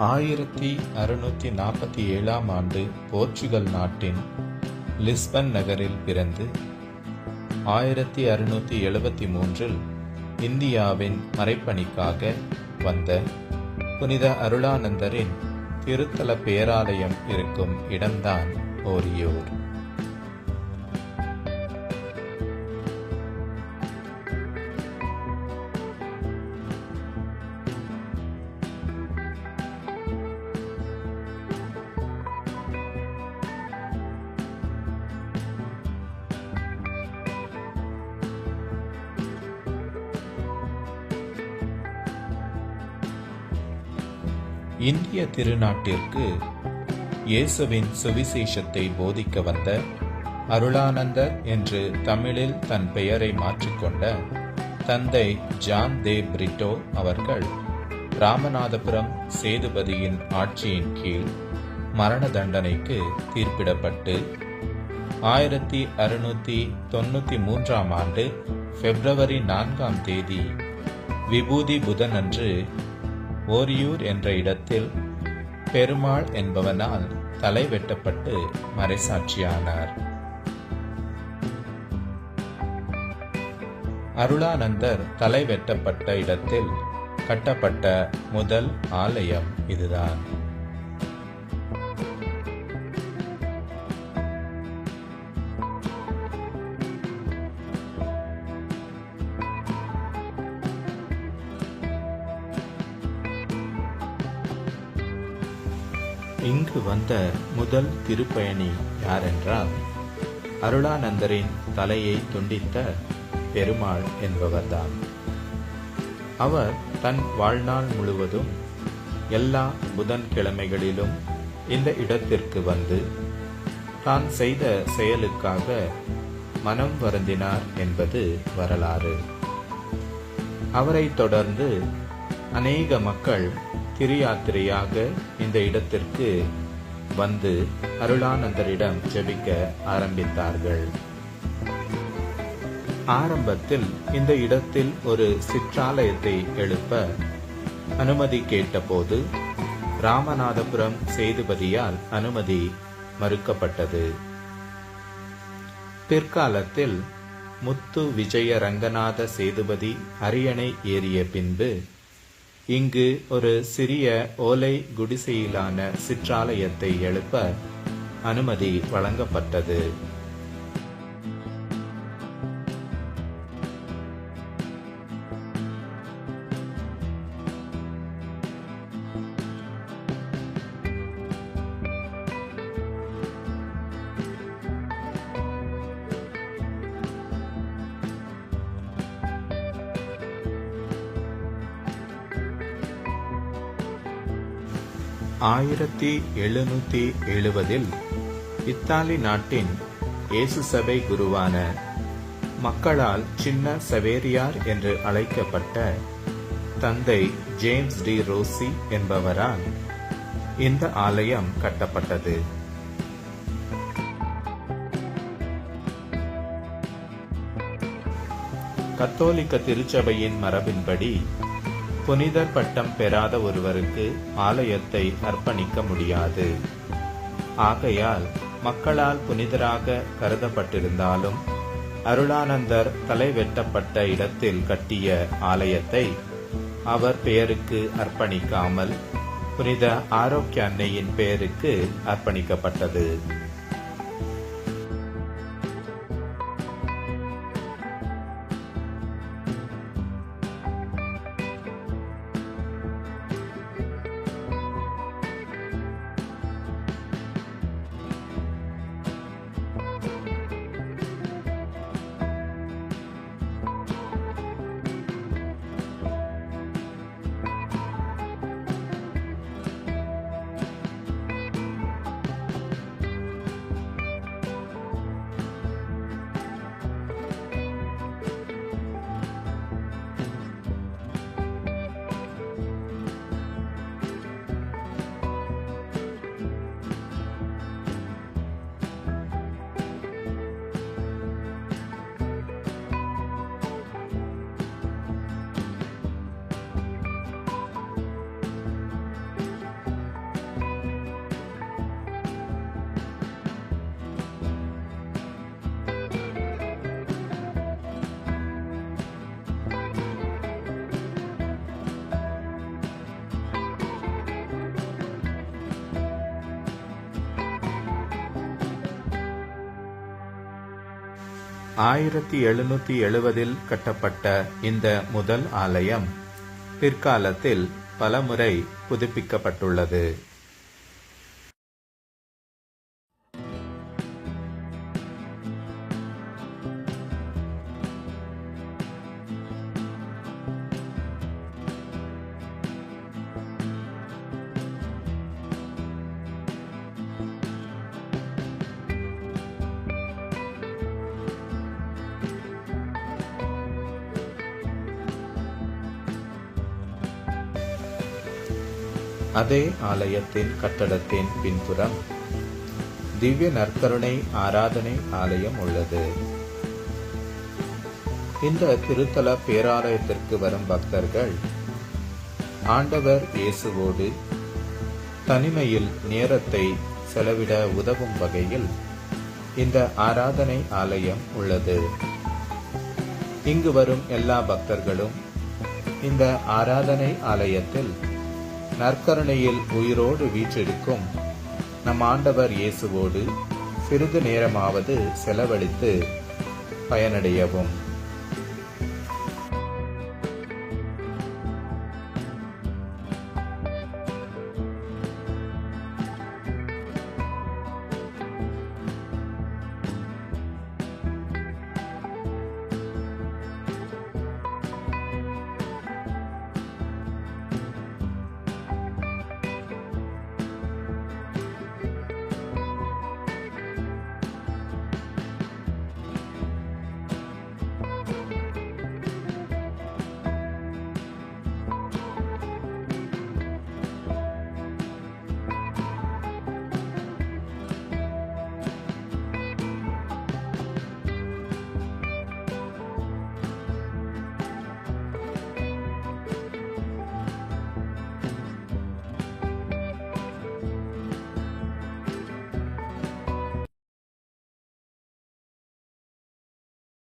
1647 ஆண்டு போர்ச்சுகல் நாட்டின் லிஸ்பன் நகரில் பிறந்து 1673 இந்தியாவின் மறைப்பணிக்காக வந்த புனித அருளானந்தரின் திருத்தல பேராலயம் இருக்கும் இடம்தான் ஓரியூர். இந்திய திருநாட்டிற்கு இயேசுவின் சுவிசேஷத்தை போதிக்க வந்த அருளானந்தர் என்று தமிழில் தன் பெயரை மாற்றிக்கொண்ட தந்தை ஜான் தே பிரிட்டோ அவர்கள் ராமநாதபுரம் சேதுபதியின் ஆட்சியின் கீழ் மரண தண்டனைக்கு தீர்ப்பிடப்பட்டு 1693 ஆண்டு பிப்ரவரி 4ஆம் தேதி விபூதி புதன் அன்று ஓரியூர் என்ற இடத்தில் பெருமாள் என்பவனால் தலை வெட்டப்பட்டு மறைசாட்சியானார். அருளானந்தர் தலை வெட்டப்பட்ட இடத்தில் கட்டப்பட்ட முதல் ஆலயம் இதுதான். இங்கு வந்த முதல் திருப்பயணி யாரென்றால் அருளானந்தரின் தலையை துண்டித்த பெருமாள் என்பவர்தான். அவர் தன் வாழ்நாள் முழுவதும் எல்லா புதன்கிழமைகளிலும் இந்த இடத்திற்கு வந்து தான் செய்த செயலுக்காக மனம் வருந்தினார் என்பது வரலாறு. அவரை தொடர்ந்து அநேக மக்கள் திரியாத்திரையாக இந்த இடத்திற்கு வந்து அருளானந்தரிடம் ஜெபிக்க ஆரம்பித்தார்கள். ஆரம்பத்தில் இந்த இடத்தில் ஒரு சிற்றாலயத்தை எழுப்ப அனுமதி கேட்டபோது ராமநாதபுரம் சேதுபதியால் அனுமதி மறுக்கப்பட்டது. பிற்காலத்தில் முத்து விஜய ரங்கநாத சேதுபதி அரியணை ஏறிய பின்பு இங்கு ஒரு சிறிய ஓலை குடிசையிலான சிற்றாலயத்தை எழுப்ப அனுமதி வழங்கப்பட்டது. ஆயிரத்தி 1770 இத்தாலி நாட்டின் இயேசு சபை குருவான மக்களால் சின்ன சவேரியார் என்று அழைக்கப்பட்ட தந்தை ஜேம்ஸ் டி ரோசி என்பவரால் இந்த ஆலயம் கட்டப்பட்டது. கத்தோலிக்க திருச்சபையின் மரபின்படி புனிதர் பட்டம் பெறாத ஒருவருக்கு ஆலயத்தை அர்ப்பணிக்க முடியாது. ஆகையால் மக்களால் புனிதராக கருதப்பட்டிருந்தாலும் அருளானந்தர் தலை வெட்டப்பட்ட இடத்தில் கட்டிய ஆலயத்தை அவர் பெயருக்கு அர்ப்பணிக்காமல் புனித ஆரோக்கிய அன்னையின் பெயருக்கு அர்ப்பணிக்கப்பட்டது. 1770 கட்டப்பட்ட இந்த முதல் ஆலயம் பிற்காலத்தில் பலமுறை புதுப்பிக்கப்பட்டுள்ளது. அதே ஆலயத்தின் கட்டடத்தின் பின்புறம் திவ்ய நற்கருணை ஆராதனை ஆலயம் உள்ளது. இந்த திருத்தல பேராலயத்திற்கு வரும் பக்தர்கள் ஆண்டவர் இயேசுவோடு தனிமையில் நேரத்தை செலவிட உதவும் வகையில் இந்த ஆராதனை ஆலயம் உள்ளது. இங்கு வரும் எல்லா பக்தர்களும் இந்த ஆராதனை ஆலயத்தில் நற்கருணையில் உயிரோடு வீற்றிருக்கும் நம் ஆண்டவர் இயேசுவோடு சிறிது நேரமாவது செலவழித்து பயனடையவும்.